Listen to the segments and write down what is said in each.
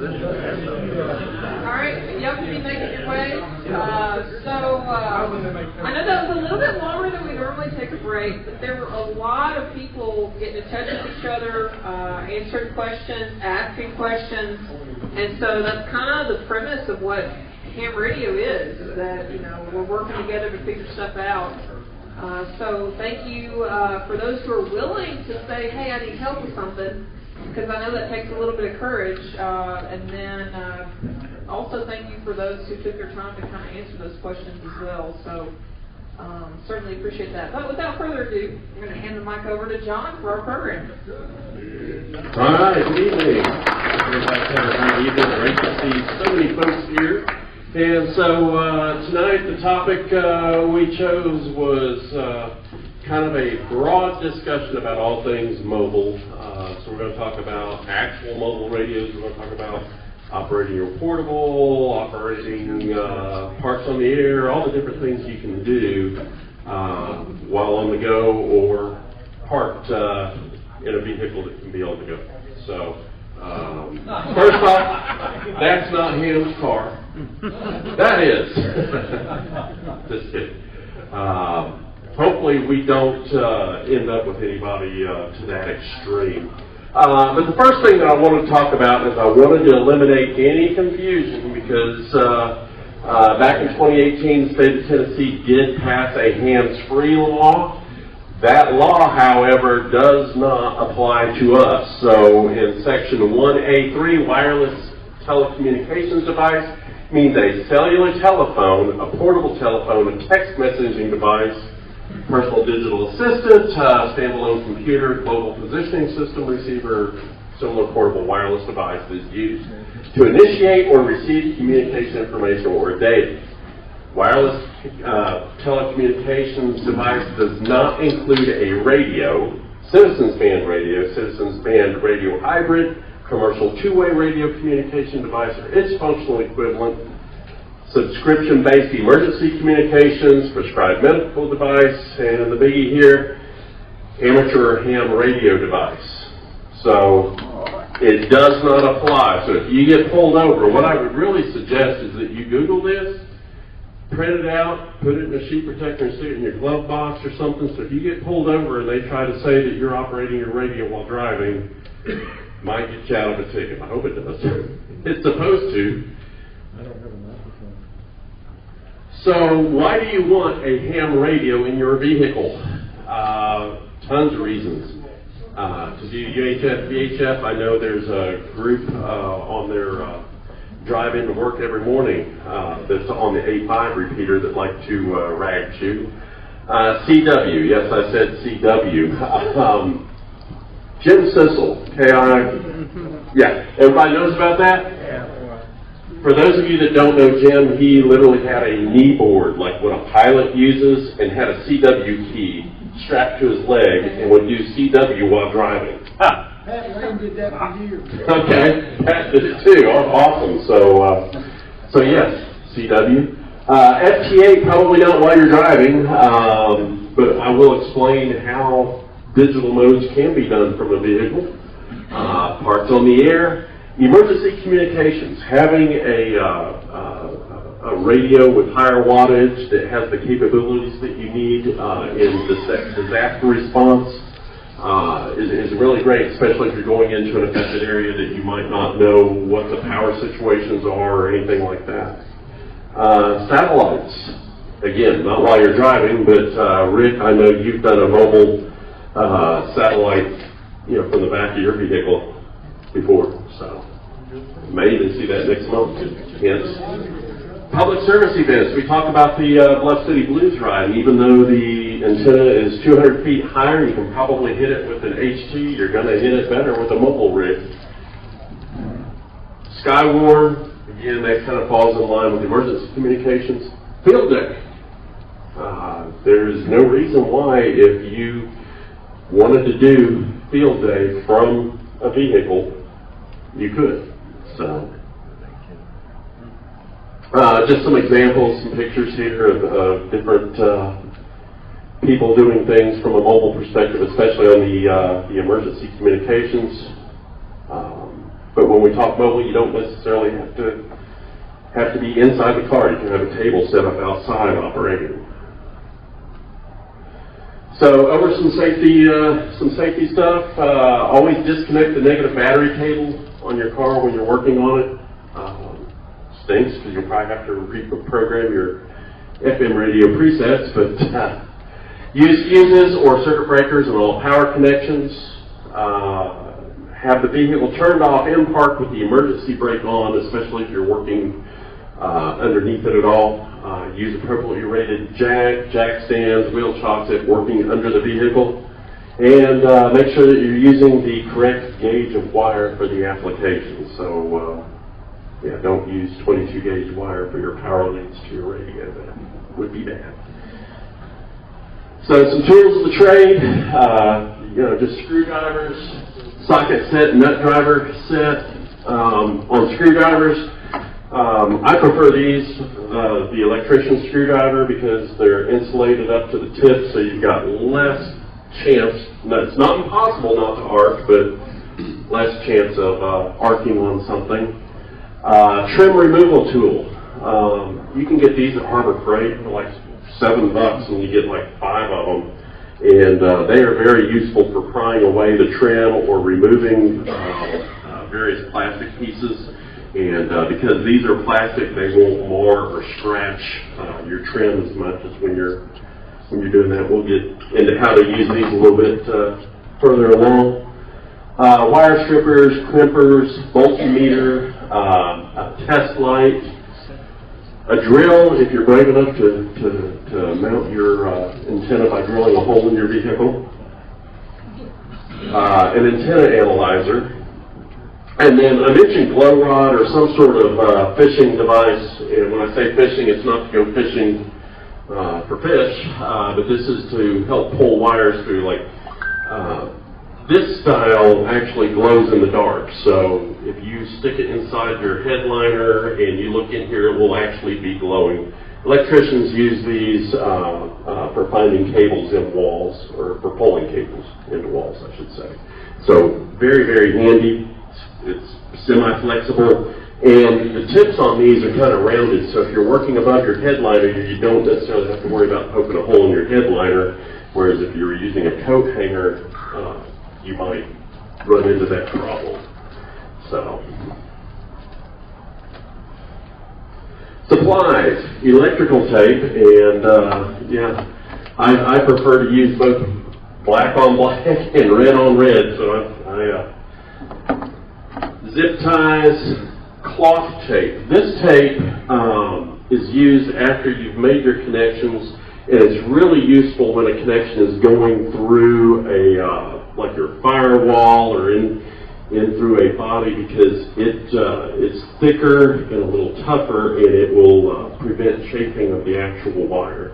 All right, y'all can be making your way. I know that was a little bit longer than we normally take a break, but there were a lot of people getting in touch with each other, answering questions, asking questions, and so that's kind of the premise of what ham radio is that, we're working together to figure stuff out. So thank you for those who are willing to say, hey, I need help with something, because I know that takes a little bit of courage. And then also thank you for those who took their time to kind of answer those questions as well. So certainly appreciate that. But without further ado, I'm going to hand the mic over to John for our program. All right, good evening. Good evening. Great to see so many folks here. And so tonight the topic we chose was kind of a broad discussion about all things mobile. So we're going to talk about actual mobile radios. We're going to talk about operating your portable, operating parks on the air, all the different things you can do while on the go or parked in a vehicle that can be on the go. So first off, that's not Ham's car. That is. Just kidding. Hopefully we don't end up with anybody to that extreme. But the first thing that I wanted to talk about is I wanted to eliminate any confusion because back in 2018, the state of Tennessee did pass a hands-free law. That law, however, does not apply to us. So in section 1A3, wireless telecommunications device means a cellular telephone, a portable telephone, a text messaging device, personal digital assistant, standalone computer, global positioning system receiver, similar portable wireless device is used to initiate or receive communication information or data. Wireless telecommunications device does not include a radio, citizens band radio hybrid, commercial two-way radio communication device or its functional equivalent, subscription-based emergency communications, prescribed medical device, and the biggie here, amateur or ham radio device. So it does not apply. So if you get pulled over, what I would really suggest is that you Google this, print it out, put it in a sheet protector and stick it in your glove box or something. So if you get pulled over and they try to say that you're operating your radio while driving, might get you out of a ticket. I hope it does. It's supposed to. I don't have a microphone. So why do you want a ham radio in your vehicle? Tons of reasons. To do UHF, VHF, I know there's a group on their drive into work every morning that's on the 8.5 repeater that like to rag chew. CW, yes, I said CW. Jim Sissel, KI, yeah, everybody knows about that? Yeah. For those of you that don't know Jim, he literally had a knee board, like what a pilot uses, and had a CW key strapped to his leg and would do CW while driving. Pat Lane did that for years. Okay, Pat did it too. Oh, awesome. So yes, CW. FTA, probably not while you're driving, but I will explain how digital modes can be done from a vehicle. Parts on the air. Emergency communications, having a radio with higher wattage that has the capabilities that you need in disaster response is really great, especially if you're going into an affected area that you might not know what the power situations are or anything like that. Satellites, again, not while you're driving, but Rick, I know you've done a mobile satellite, from the back of your vehicle before, so may even see that next month. Yes. Public service events. We talked about the Bluff City Blues ride. Even though the antenna is 200 feet higher, you can probably hit it with an HT. You're going to hit it better with a mobile rig. Skyward, again, that kind of falls in line with emergency communications. Field day. There's no reason why, if you wanted to do field day from a vehicle, you could. So, just some examples, some pictures here of different people doing things from a mobile perspective, especially on the emergency communications. But when we talk mobile, you don't necessarily have to be inside the car. You can have a table set up outside operating. So over some safety stuff. Always disconnect the negative battery cable on your car when you're working on it. Stinks because you'll probably have to reprogram your FM radio presets, but use fuses or circuit breakers on all power connections. Have the vehicle turned off in park with the emergency brake on, especially if you're working underneath it at all. Use appropriately rated jack stands, wheel chocks at working under the vehicle. And make sure that you're using the correct gauge of wire for the application. So, yeah, don't use 22 gauge wire for your power leads to your radio. That would be bad. So some tools of the trade, just screwdrivers, socket set, nut driver set. On screwdrivers, I prefer these, the electrician screwdriver, because they're insulated up to the tip, so you've got less chance. No, it's not impossible not to arc, but less chance of arcing on something. Trim removal tool. You can get these at Harbor Freight for like $7, and you get like 5 of them. And they are very useful for prying away the trim or removing various plastic pieces. And because these are plastic, they won't mar or scratch your trim as much as when you're doing that. We'll get into how to use these a little bit further along. Wire strippers, crimpers, voltmeter, a test light, a drill if you're brave enough to mount your antenna by drilling a hole in your vehicle, an antenna analyzer, and then I mentioned glow rod or some sort of fishing device. And when I say fishing, it's not to go fishing for fish, but this is to help pull wires through. Like this style actually glows in the dark, so if you stick it inside your headliner and you look in here, it will actually be glowing. Electricians use these for finding cables in walls, or for pulling cables into walls, I should say. So very, very handy. It's semi-flexible, and the tips on these are kind of rounded, so if you're working above your headliner, you don't necessarily have to worry about poking a hole in your headliner, whereas if you were using a coat hanger, you might run into that problem. So, supplies, electrical tape, and I prefer to use both black on black and red on red, so I zip ties, cloth tape. This tape is used after you've made your connections, and it's really useful when a connection is going through a like your firewall or in through a body, because it's thicker and a little tougher, and it will prevent chafing of the actual wire.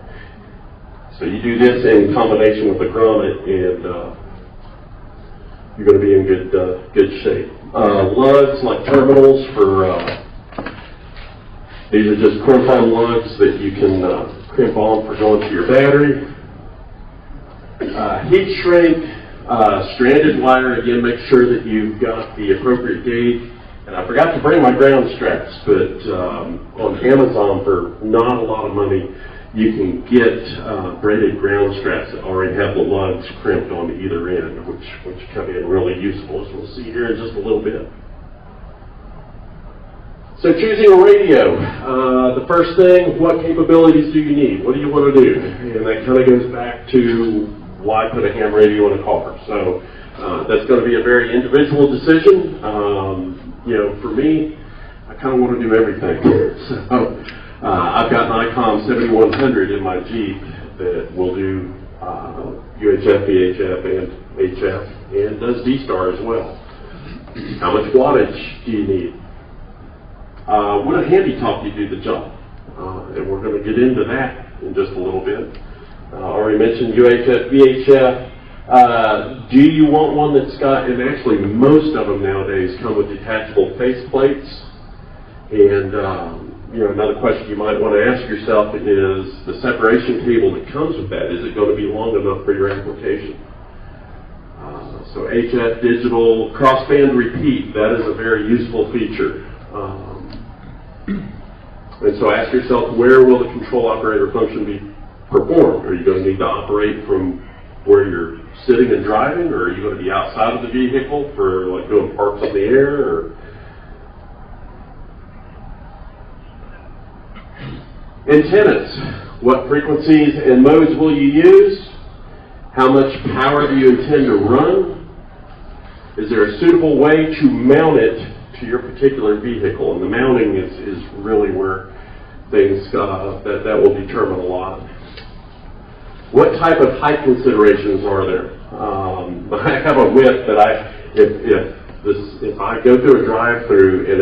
So you do this in combination with the grommet, and you're going to be in good shape. Lugs, like terminals for, these are just crimp-on lugs that you can crimp on for going to your battery. Heat shrink, stranded wire. Again, make sure that you've got the appropriate gauge. And I forgot to bring my ground straps, but on Amazon for not a lot of money, you can get braided ground straps that already have the lugs crimped on either end, which come in really useful, as we'll see here in just a little bit. So choosing a radio, the first thing, what capabilities do you need? What do you want to do? And that kind of goes back to why put a ham radio in a car. So that's going to be a very individual decision. For me, I kind of want to do everything. So I've got an ICOM 7100 in my Jeep that will do UHF, VHF, and HF, and does D-Star as well. How much wattage do you need? Would a handy talkie do the job? And we're going to get into that in just a little bit. Already mentioned UHF, VHF. Do you want one that's got, and actually most of them nowadays come with detachable face plates. And another question you might want to ask yourself is the separation cable that comes with that, is it going to be long enough for your application? So HF digital crossband repeat, that is a very useful feature. And so ask yourself, where will the control operator function be performed? Are you going to need to operate from where you're sitting and driving, or are you going to be outside of the vehicle for like doing parks in the air? Or antennas, what frequencies and modes will you use? How much power do you intend to run? Is there a suitable way to mount it to your particular vehicle? And the mounting is really where things, that will determine a lot. What type of height considerations are there? I have a whip that if I go through a drive-through and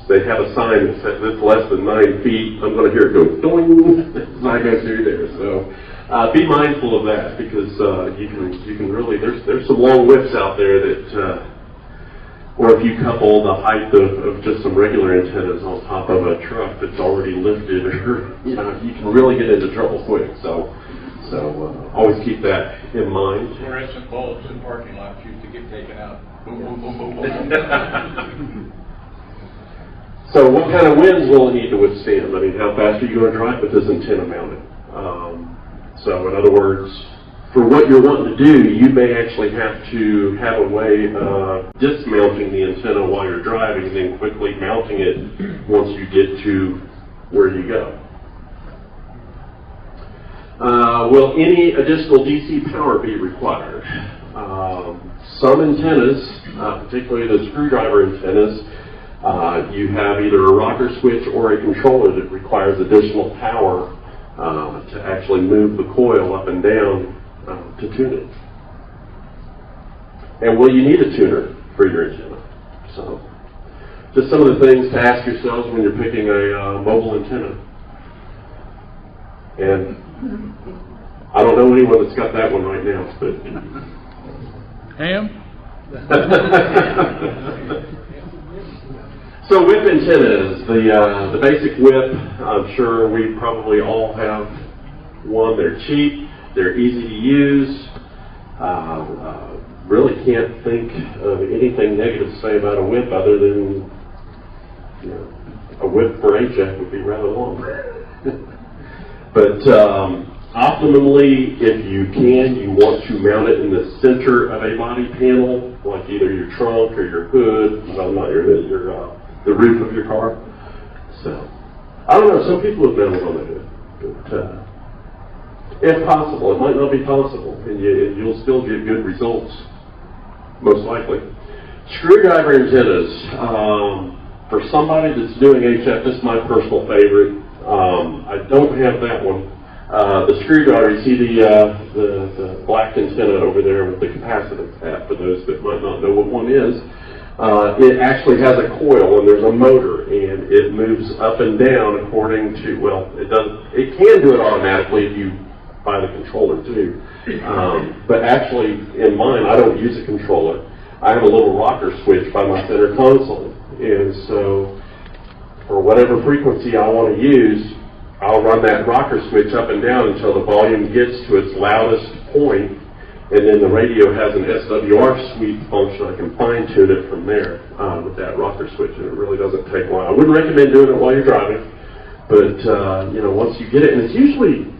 they have a sign that says it's less than 9 feet, I'm going to hear it go doing as I go through there. So be mindful of that, because you can really, there's some long whips out there that, or if you couple the height of just some regular antennas on top of a truck that's already lifted, or you can really get into trouble quick. So always keep that in mind. Fluorescent bulbs in parking lots used to get taken out. Boom, boom, boom, boom, boom. So what kind of winds will it need to withstand? I mean, how fast are you going to drive with this antenna mounted? So in other words, for what you're wanting to do, you may actually have to have a way of dismounting the antenna while you're driving and then quickly mounting it once you get to where you go. Will any additional DC power be required? Some antennas, particularly the screwdriver antennas, you have either a rocker switch or a controller that requires additional power to actually move the coil up and down to tune it. And will you need a tuner for your antenna? So, just some of the things to ask yourselves when you're picking a mobile antenna. And I don't know anyone that's got that one right now, but Ham? So whip antennas, the basic whip, I'm sure we probably all have one. They're cheap, they're easy to use. Really can't think of anything negative to say about a whip other than, a whip for HF would be rather long. But optimally, if you can, you want to mount it in the center of a body panel, like either your trunk or your hood. Well, not your hood, the roof of your car. So, I don't know, some people have mounted on the hood. But if possible, it might not be possible, and you'll still get good results, most likely. Screwdriver antennas. For somebody that's doing HF, this is my personal favorite. I don't have that one. The screwdriver, you see the black antenna over there with the capacitance hat, for those that might not know what one is. It actually has a coil and there's a motor, and it moves up and down according to, well, it can do it automatically if you buy the controller too. But actually, in mine, I don't use a controller. I have a little rocker switch by my center console, and so for whatever frequency I want to use, I'll run that rocker switch up and down until the volume gets to its loudest point, and then the radio has an SWR sweep function. I can fine tune it from there with that rocker switch, and it really doesn't take long. I wouldn't recommend doing it while you're driving, but once you get it, and it's usually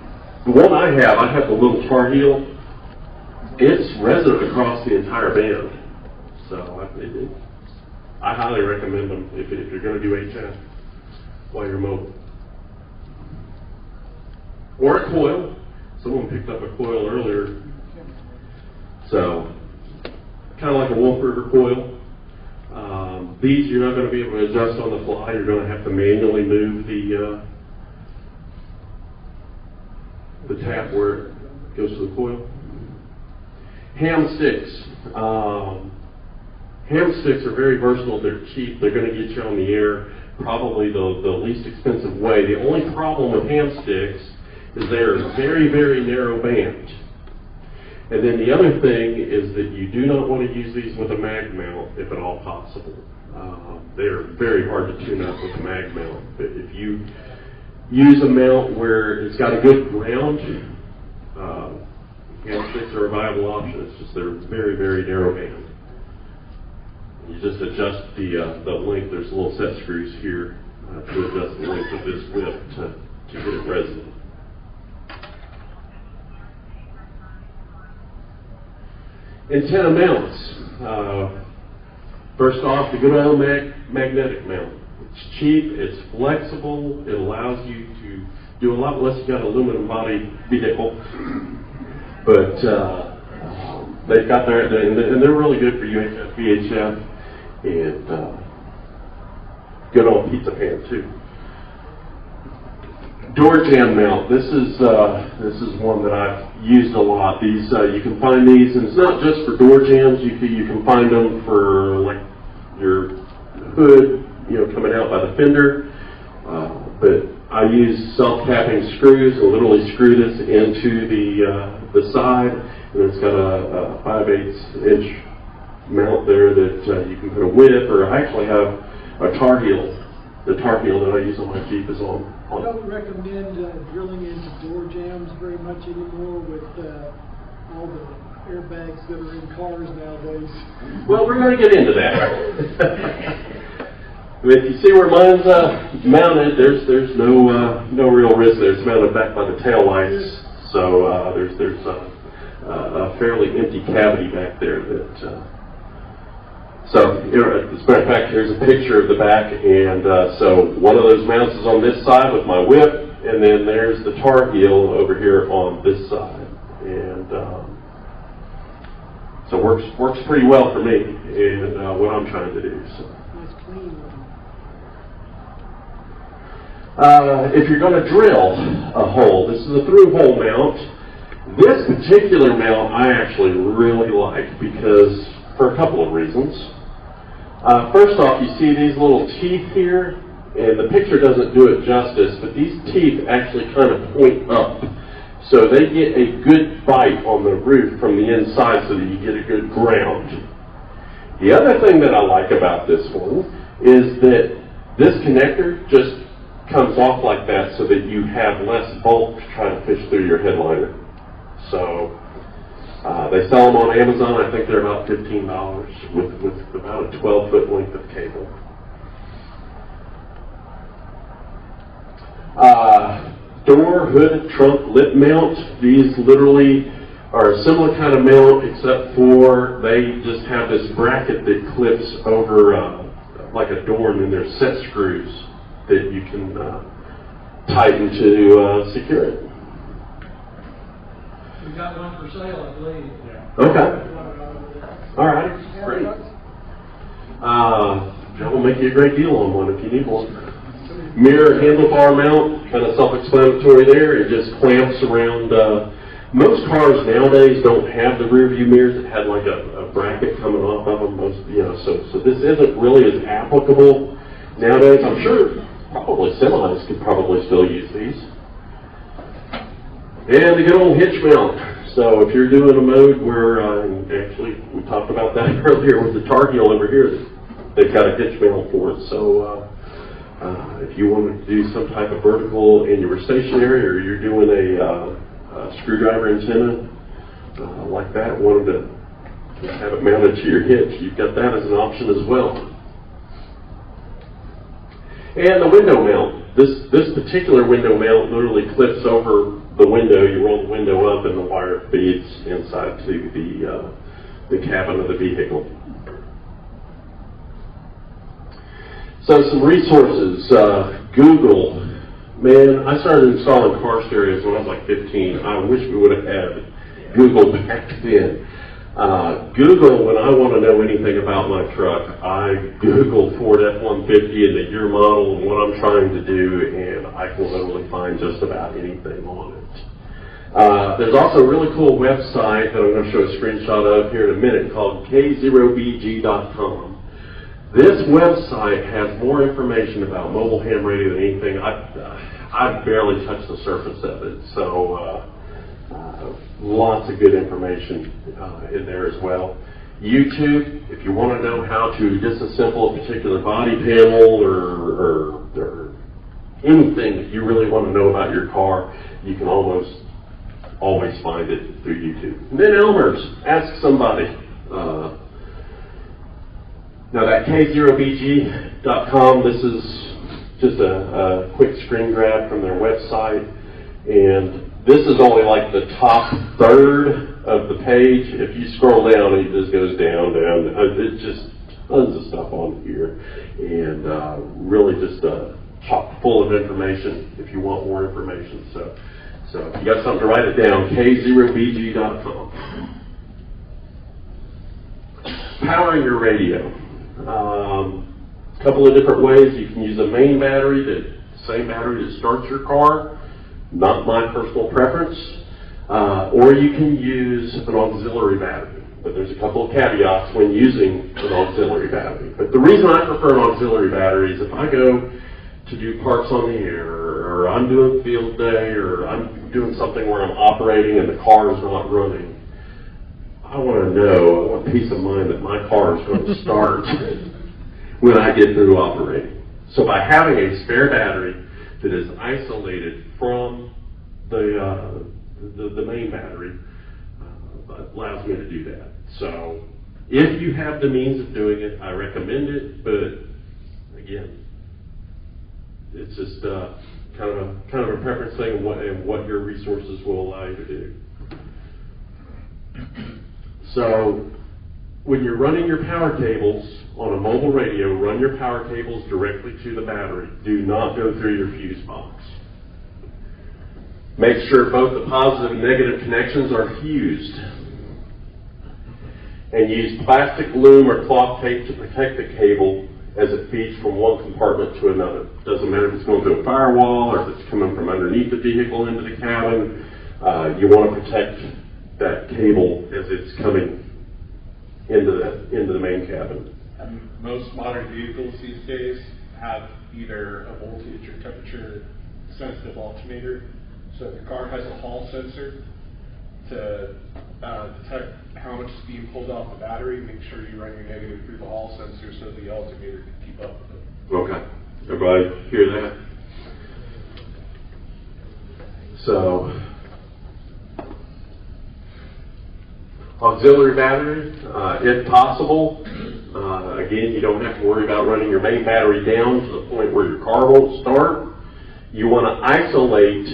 the one I have the little tar heel. It's resonant across the entire band, so I highly recommend them if you're going to do HF while you're mobile. Or a coil. Someone picked up a coil earlier. So, kind of like a Wolf River coil. These you're not going to be able to adjust on the fly. You're going to have to manually move the tap where it goes to the coil. Ham sticks. Ham sticks are very versatile. They're cheap. They're going to get you on the air probably the least expensive way. The only problem with ham sticks is they are a very, very narrow band. And then the other thing is that you do not want to use these with a mag mount if at all possible. They're very hard to tune up with a mag mount. But if you use a mount where it's got a good ground, hand sticks are a viable option. It's just they're very, very narrow band. You just adjust the length. There's little set screws here to adjust the length of this whip to get it resonant. Antenna mounts. First off, the good old magnetic mount. It's cheap, it's flexible, it allows you to do a lot less. You got an aluminum body vehicle, but they've got their, and they're really good for UHF, VHF, and good old pizza pan too. Door jamb mount. This is one that I've used a lot. These you can find these, and it's not just for door jambs. You can find them for like your hood, coming out by the fender. But I use self-tapping screws and literally screw this into the side, and it's got a 5/8 inch mount there that you can put a whip, or I actually have a tar heel. The tar heel that I use on my Jeep is on. I don't recommend drilling into door jambs very much anymore with all the airbags that are in cars nowadays. Well, we're going to get into that. If you see where mine's mounted, there's no real risk there. It's mounted back by the tail lights, so there's a fairly empty cavity back there that. So, as a matter of fact, here's a picture of the back, and so one of those mounts is on this side with my whip, and then there's the tar heel over here on this side, and so works pretty well for me and what I'm trying to do. So. Nice clean one. If you're going to drill a hole, this is a through-hole mount. This particular mount I actually really like because for a couple of reasons. First off, you see these little teeth here, and the picture doesn't do it justice, but these teeth actually kind of point up. So they get a good bite on the roof from the inside so that you get a good ground. The other thing that I like about this one is that this connector just comes off like that so that you have less bulk to try to fish through your headliner. So they sell them on Amazon. I think they're about $15 with about a 12-foot length of cable. Door, hood, trunk, lip mount. These literally are a similar kind of mount, except for they just have this bracket that clips over like a door, and then there's set screws that you can tighten to secure it. We got one for sale, I believe. Okay. All right. Great. That will make you a great deal on one if you need one. Mirror handlebar mount, kind of self-explanatory there. It just clamps around. Most cars nowadays don't have the rear view mirrors. It had like a bracket coming off of them. So this isn't really as applicable nowadays. I'm sure probably semis could probably still use these. And the good old hitch mount. So if you're doing a mode where, actually we talked about that earlier with the tar heel over here, they've got a hitch mount for it. So if you wanted to do some type of vertical and you were stationary, or you're doing a screwdriver antenna like that, wanted to have it mounted to your hitch, you've got that as an option as well. And the window mount. This particular window mount literally clips over the window. You roll the window up and the wire feeds inside to the cabin of the vehicle. So some resources. Google. Man, I started installing car stereos when I was like 15. I wish we would have had Google back then. Google, when I want to know anything about my truck, I Google Ford F-150 and the year model and what I'm trying to do, and I can literally find just about anything on it. There's also a really cool website that I'm going to show a screenshot of here in a minute called k0bg.com. This website has more information about mobile ham radio than anything. I've barely touched the surface of it, so lots of good information in there as well. YouTube, if you want to know how to disassemble a particular body panel or anything that you really want to know about your car, you can almost always find it through YouTube. And then Elmer's, ask somebody. Now that K0BG.com, this is just a quick screen grab from their website, and this is only like the top third of the page. If you scroll down, it just goes down. It's just tons of stuff on here, and really just chock full of information if you want more information. So if you got something to write it down, K0BG.com. Powering your radio. A couple of different ways. You can use a main battery, the same battery that starts your car, not my personal preference, or you can use an auxiliary battery. But there's a couple of caveats when using an auxiliary battery. But the reason I prefer an auxiliary battery is if I go to do parks on the air, or I'm doing field day, or I'm doing something where I'm operating and the car is not running, I want peace of mind that my car is going to start when I get through operating. So by having a spare battery that is isolated from the main battery, allows me to do that. So if you have the means of doing it, I recommend it, but again, it's just kind of a preference thing and what your resources will allow you to do. So when you're running your power cables on a mobile radio, run your power cables directly to the battery. Do not go through your fuse box. Make sure both the positive and negative connections are fused. And use plastic loom or cloth tape to protect the cable as it feeds from one compartment to another. Doesn't matter if it's going through a firewall or if it's coming from underneath the vehicle into the cabin. You want to protect that cable as it's coming into the main cabin. And most modern vehicles these days have either a voltage or temperature sensitive alternator. So the car has a Hall sensor to detect how much is being pulled off the battery. Make sure you run your negative through the Hall sensor so the alternator can keep up with it. Okay. Everybody hear that? So, auxiliary battery, if possible. Again, you don't have to worry about running your main battery down to the point where your car won't start. You want to isolate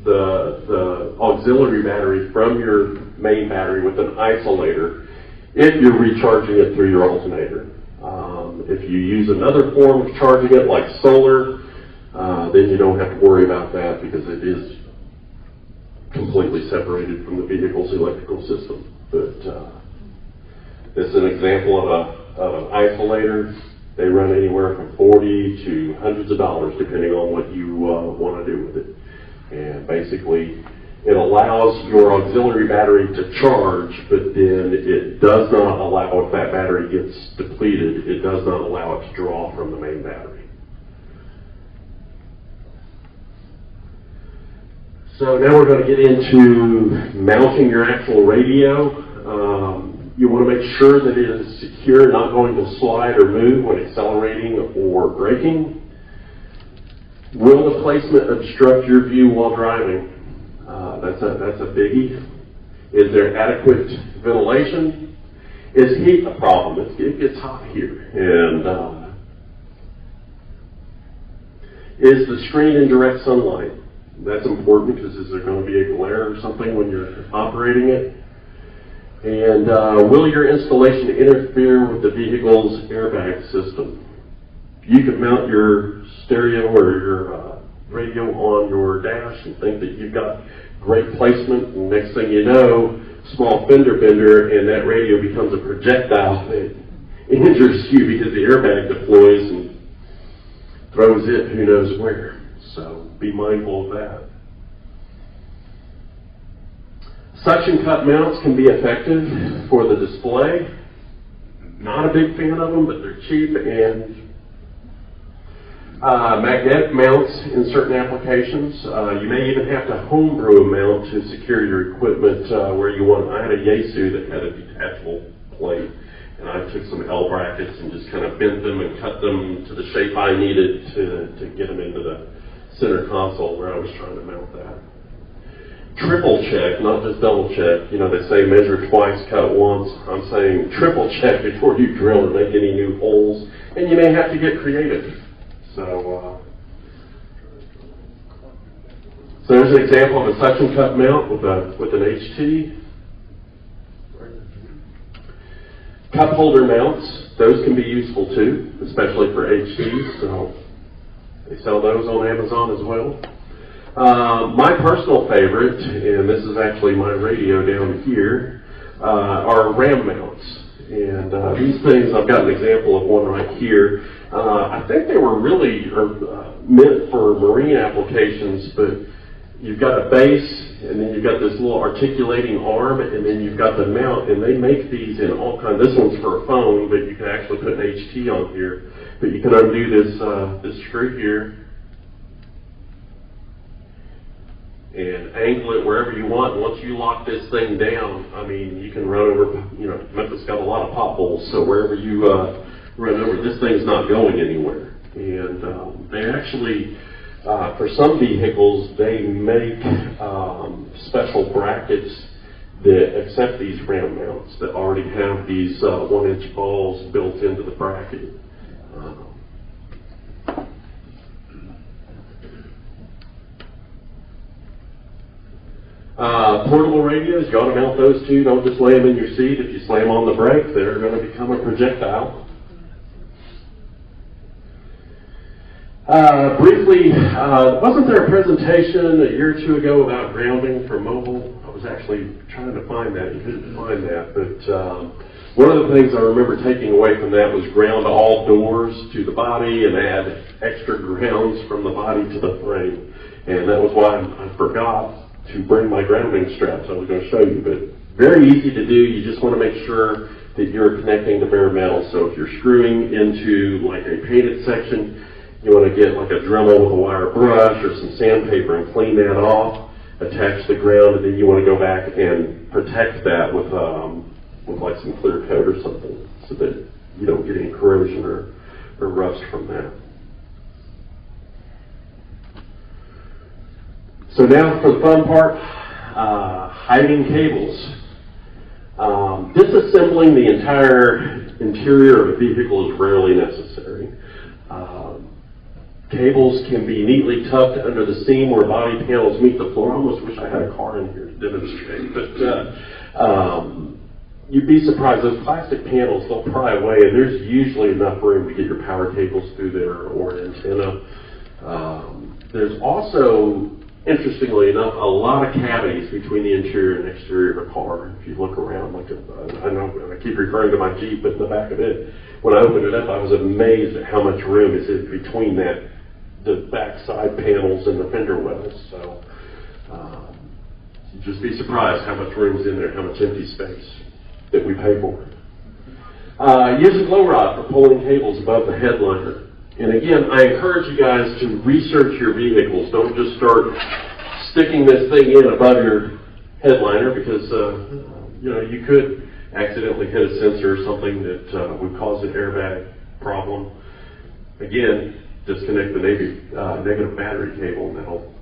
the auxiliary battery from your main battery with an isolator if you're recharging it through your alternator. If you use another form of charging it like solar, then you don't have to worry about that because it is completely separated from the vehicle's electrical system. But this is an example of an isolator. They run anywhere from $40 to hundreds of dollars depending on what you want to do with it. And basically, it allows your auxiliary battery to charge, but then it does not allow, if that battery gets depleted, it does not allow it to draw from the main battery. So now we're going to get into mounting your actual radio. You want to make sure that it is secure, not going to slide or move when accelerating or braking. Will the placement obstruct your view while driving? That's a biggie. Is there adequate ventilation? Is heat a problem? It gets hot here. And is the screen in direct sunlight? That's important because is there going to be a glare or something when you're operating it? And will your installation interfere with the vehicle's airbag system? You could mount your stereo or your radio on your dash and think that you've got great placement, and next thing you know, small fender bender, and that radio becomes a projectile that injures you because the airbag deploys and throws it who knows where. So be mindful of that. Suction cup mounts can be effective for the display. Not a big fan of them, but they're cheap, and magnetic mounts in certain applications. You may even have to homebrew a mount to secure your equipment where you want. I had a Yaesu that had a detachable plate, and I took some L brackets and just kind of bent them and cut them to the shape I needed to get them into the center console where I was trying to mount that. triple check, not just double check. You know, they say measure twice, cut once. I'm saying triple check before you drill or make any new holes, and you may have to get creative. So there's an example of a suction cup mount with an HT. Cup holder mounts, those can be useful too, especially for HTs. So they sell those on Amazon as well. My personal favorite, and this is actually my radio down here, are ram mounts. And these things, I've got an example of one right here. I think they were really meant for marine applications, but you've got a base, and then you've got this little articulating arm, and then you've got the mount, and they make these in all kinds. This one's for a phone, but you can actually put an HT on here. But you can undo this screw here, and angle it wherever you want. Once you lock this thing down, I mean, you can run over, you know, Memphis got a lot of potholes, so wherever you run over, this thing's not going anywhere. And they actually, for some vehicles, they make special brackets that accept these ram mounts that already have these 1-inch balls built into the bracket. Portable radios, you ought to mount those too. Don't just lay them in your seat. If you slam on the brake, they're going to become a projectile. Briefly, wasn't there a presentation a year or two ago about grounding for mobile? I was actually trying to find that. You couldn't find that. But one of the things I remember taking away from that was ground all doors to the body and add extra grounds from the body to the frame. And that was why I forgot to bring my grounding straps I was going to show you. But very easy to do. You just want to make sure that you're connecting the bare metal. So if you're screwing into like a painted section, you want to get like a Dremel with a wire brush or some sandpaper and clean that off, attach the ground, and then you want to go back and protect that with like some clear coat or something so that you don't get any corrosion or rust from that. So now for the fun part, hiding cables. Disassembling the entire interior of a vehicle is rarely necessary. Cables can be neatly tucked under the seam where body panels meet the floor. I almost wish I had a car in here to demonstrate, but you'd be surprised. Those plastic panels, they'll pry away, and there's usually enough room to get your power cables through there or an antenna. There's also, interestingly enough, a lot of cavities between the interior and exterior of a car. If you look around, like I know I keep referring to my Jeep, but in the back of it, when I opened it up, I was amazed at how much room is in between the back side panels and the fender wells. So you'd just be surprised how much room is in there, how much empty space that we pay for. Use a glow rod for pulling cables above the headliner. And again, I encourage you guys to research your vehicles. Don't just start sticking this thing in above your headliner because you know, you could accidentally hit a sensor or something that would cause an airbag problem. Again, disconnect the negative battery cable, and that'll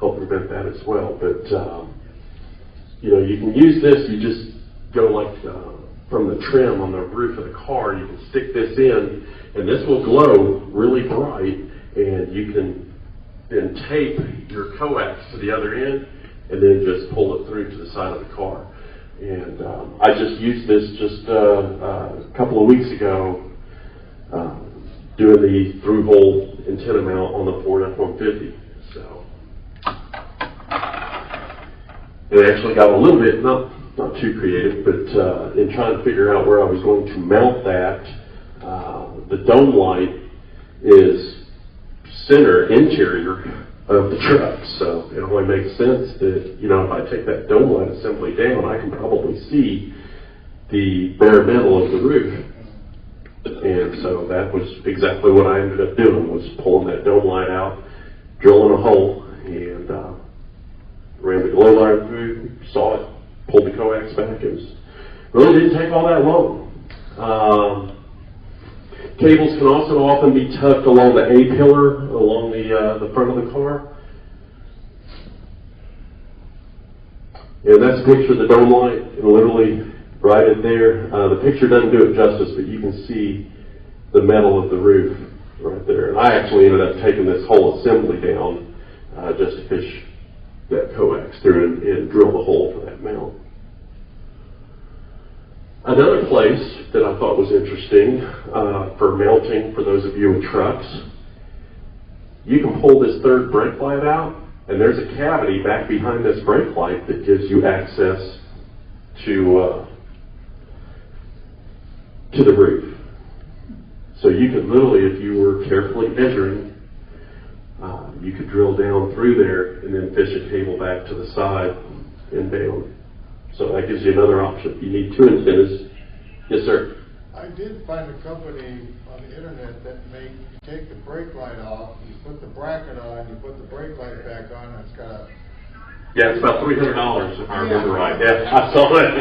help prevent that as well. But you know, you can use this. You just go like from the trim on the roof of the car. You can stick this in, and this will glow really bright. And you can then tape your coax to the other end, and then just pull it through to the side of the car. And I just used this just a couple of weeks ago. Doing the through-hole antenna mount on the Ford F-150. So it actually got a little bit, not too creative, but in trying to figure out where I was going to mount that, the dome light is interior of the truck. So it only makes sense that, you know, if I take that dome light assembly down, I can probably see the bare metal of the roof. And so that was exactly what I ended up doing, was pulling that dome light out, drilling a hole, and ran the glow line through, saw it, pulled the coax back. It really didn't take all that long. Cables can also often be tucked along the A-pillar, along the front of the car. And that's a picture of the dome light, and literally right in there. The picture doesn't do it justice, but you can see the metal of the roof right there. And I actually ended up taking this whole assembly down just to fish that coax through and drill the hole for that mount. Another place that I thought was interesting for mounting, for those of you with trucks, you can pull this third brake light out, and there's a cavity back behind this brake light that gives you access to the roof. So you could literally, if you were carefully measuring, you could drill down through there and then fish a cable back to the side and down. So that gives you another option. You need 2 antennas. Yes, sir. I did find a company on the internet that you take the brake light off, you put the bracket on, you put the brake light back on, and it's got a... Yeah, it's about $300 if I remember right. Yeah, I saw that.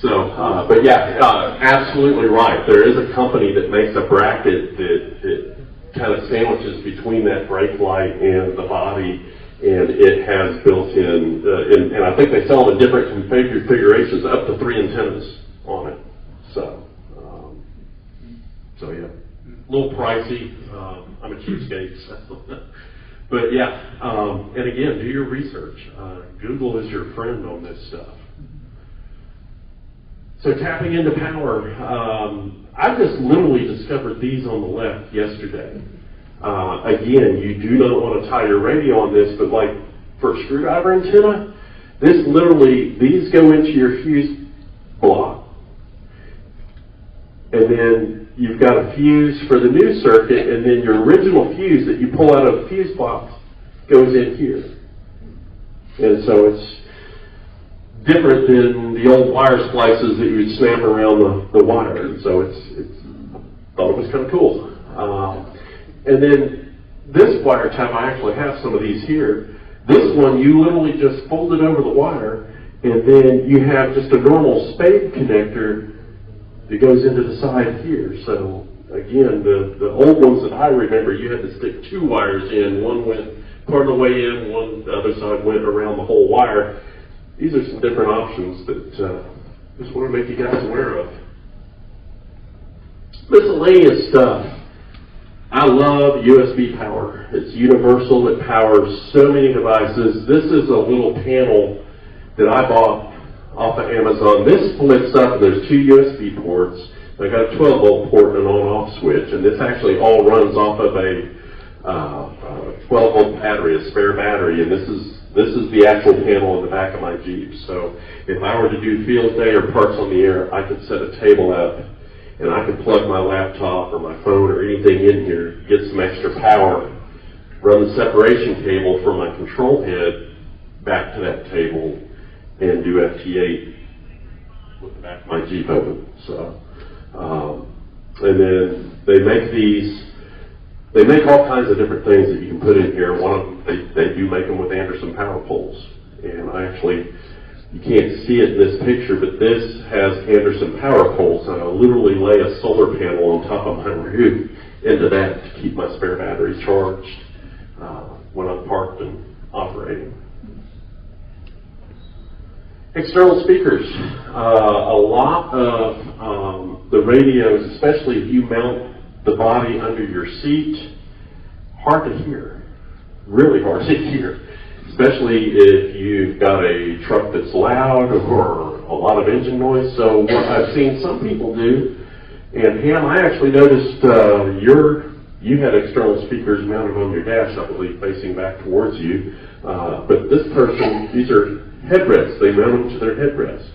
So, but yeah, absolutely right. There is a company that makes a bracket that kind of sandwiches between that brake light and the body, and it has built-in, and I think they sell them in different configurations, up to 3 antennas on it. So yeah, a little pricey. I'm a cheapskate, so. But yeah, and again, do your research. Google is your friend on this stuff. So tapping into power, I just literally discovered these on the left yesterday. Again, you do not want to tie your radio on this, but like for a screwdriver antenna, these go into your fuse block. And then you've got a fuse for the new circuit, and then your original fuse that you pull out of the fuse box goes in here. And so it's different than the old wire splices that you would snap around the wire. And so thought it was kind of cool. And then this wire type, I actually have some of these here. This one, you literally just fold it over the wire, and then you have just a normal spade connector that goes into the side here. So again, the old ones that I remember, you had to stick 2 wires in. One went part of the way in, the other side went around the whole wire. These are some different options that just want to make you guys aware of. Miscellaneous stuff. I love USB power. It's universal. It powers so many devices. This is a little panel that I bought off of Amazon. This flips up, and there's 2 USB ports. I got a 12-volt port and an on-off switch, and this actually all runs off of a 12-volt battery, a spare battery, and this is the actual panel in the back of my Jeep. So if I were to do field day or parts on the air, I could set a table up, and I could plug my laptop or my phone or anything in here, get some extra power, run the separation cable from my control head back to that table, and do FT8 with the back of my Jeep open. So, and then they make all kinds of different things that you can put in here. One of them, they do make them with Anderson power poles. And you can't see it in this picture, but this has Anderson power poles. And I literally lay a solar panel on top of my roof into that to keep my spare battery charged when I'm parked and operating. External speakers. A lot of the radios, especially if you mount the body under your seat, hard to hear. Really hard to hear. Especially if you've got a truck that's loud or a lot of engine noise. So what I've seen some people do, and Ham, I actually noticed you had external speakers mounted on your dash, I believe, facing back towards you. But this person, these are headrests. They mount them to their headrest.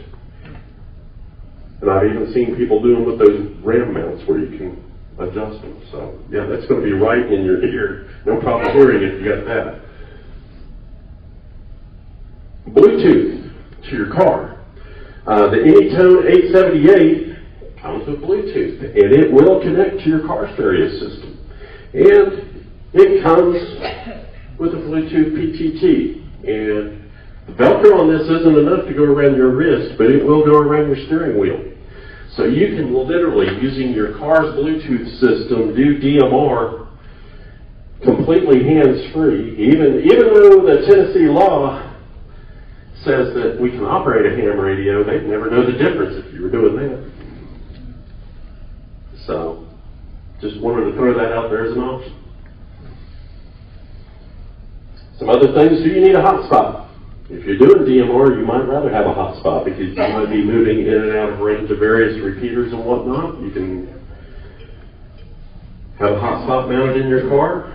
And I've even seen people do them with those RAM mounts where you can adjust them. So yeah, that's going to be right in your ear. No problem hearing if you got that. Bluetooth to your car. The Anytone 878 comes with Bluetooth, and it will connect to your car stereo system. And it comes with a Bluetooth PTT. And the Velcro on this isn't enough to go around your wrist, but it will go around your steering wheel. So you can literally, using your car's Bluetooth system, do DMR completely hands-free, even though the Tennessee law says that we can operate a ham radio, they'd never know the difference if you were doing that. So, just wanted to throw that out there as an option. Some other things, do you need a hotspot? If you're doing DMR, you might rather have a hotspot because you might be moving in and out of range of various repeaters and whatnot. You can have a hotspot mounted in your car.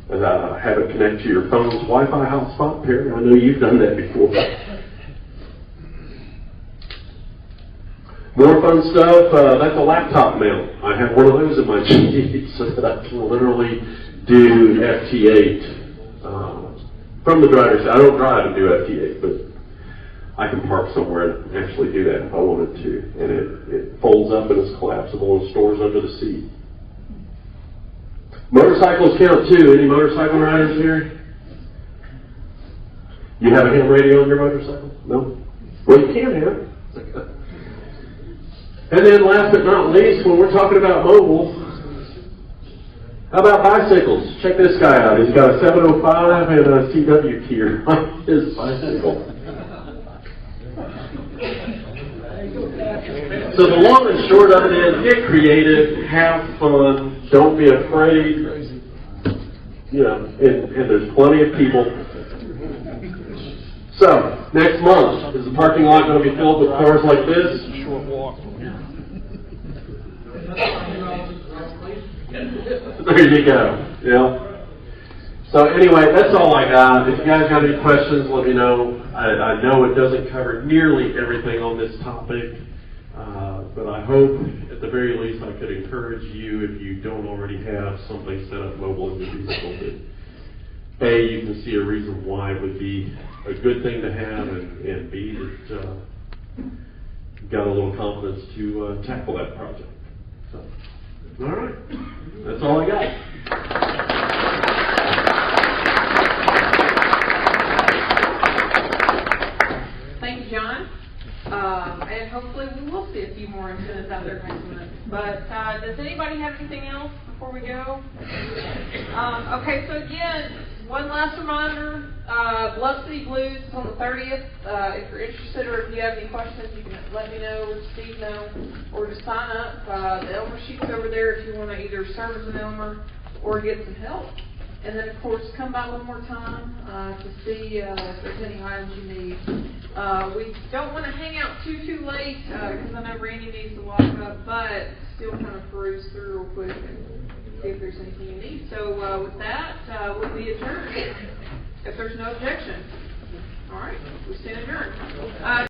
Have it connect to your phone's Wi-Fi hotspot, Perry. I know you've done that before. More fun stuff, that's a laptop mount. I have one of those in my Jeep so that I can literally do FT8 from the driver's side. I don't drive and do FT8, but I can park somewhere and actually do that if I wanted to. And it folds up and is collapsible and stores under the seat. Motorcycles count too. Any motorcycle riders here? You have a ham radio on your motorcycle? No? Well, you can have. And then last but not least, when we're talking about mobile, how about bicycles? Check this guy out. He's got a 705 and a CW tier on his bicycle. So the long and short of it is, get creative, have fun, don't be afraid. You know, and there's plenty of people. So, next month, is the parking lot going to be filled with cars like this? Short walk. There you go. Yeah. So anyway, that's all I got. If you guys got any questions, let me know. I know it doesn't cover nearly everything on this topic, but I hope at the very least I could encourage you, if you don't already have something set up mobile in your vehicle, that A, you can see a reason why it would be a good thing to have, and B, that you've got a little confidence to tackle that project. So, all right. That's all I got. Thank you, John. And hopefully we will see a few more incentives out there next month. But does anybody have anything else before we go? Okay, so again, one last reminder, Bluff City Blues is on the 30th. If you're interested or if you have any questions, you can let me know or Steve know, or just sign up. The Elmer sheet's over there if you want to either serve as an Elmer or get some help. And then, of course, come by one more time to see if there's any items you need. We don't want to hang out too late because I know Randy needs to lock up, but still kind of peruse through real quick and see if there's anything you need. So with that, we'll be adjourned if there's no objection. All right, we stand adjourned.